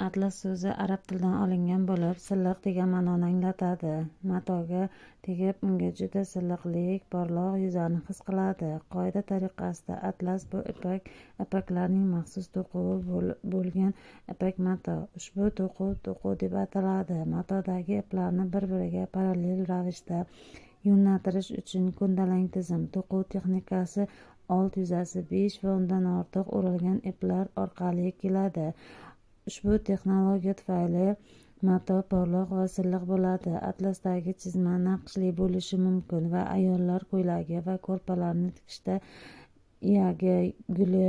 Atlas so'zi arab tilidan olingan bo'lib, silliq degan ma'noni anglatadi. Matoga tegib, unga juda silliqlik, porloq yuzani his qiladi. Qoida tariqasida atlas bu ipaklarning maxsus to'quvi bo'lgan ipak mato. Ushbu to'quv deb ataladi. Matodagi iplarni bir-biriga parallel ravishda yo'naltirish uchun ko'ndalang tizim. To'quv texnikasi old yuzasi 5 va undan ortiq o'ralgan iplar orqali keladi. Ushbu texnologiya tufayli mato porloq va silliq bo'ladi. Atlasdagi chizma naqshli bo'lishi mumkin va ayollar ko'ylagi va ko'rpalarni tikishda iyagi, guli,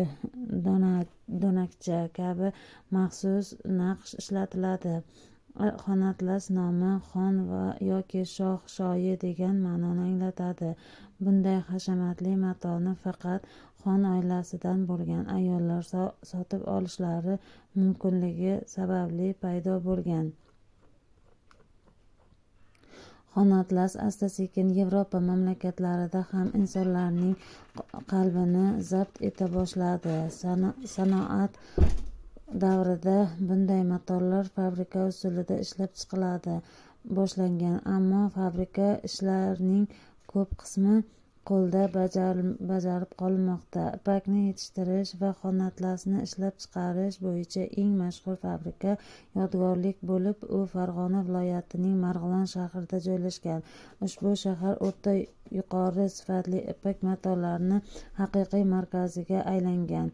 donakcha kabi maxsus naqsh ishlatiladi. Xonatlas nomi xon yoki shoh, shoyi degan ma'noni anglatadi. Bunday hashamatli matoni faqat xon oilasidan bo'lgan ayollar sotib olishlari mumkinligi sababli paydo bo'lgan. Xonatlas asta-sekin Yevropa mamlakatlarida ham insonlarning qalbini zabt eta boshladi. Sanoat davrida bunday matolar fabrika usulida ishlab chiqila boshlangan, ammo fabrika ishlarining ko'p qismi qo'lda bajarib qolinmoqda. Ipakni yetishtirish va xonatlasni ishlab chiqarish bo'yicha eng mashhur fabrika yodgorlik bo'lib, u Farg'ona viloyatining Marg'ilon shahrida joylashgan. Ushbu shahar o'rta yuqori sifatli ipak matolarni haqiqiy markaziga aylangan.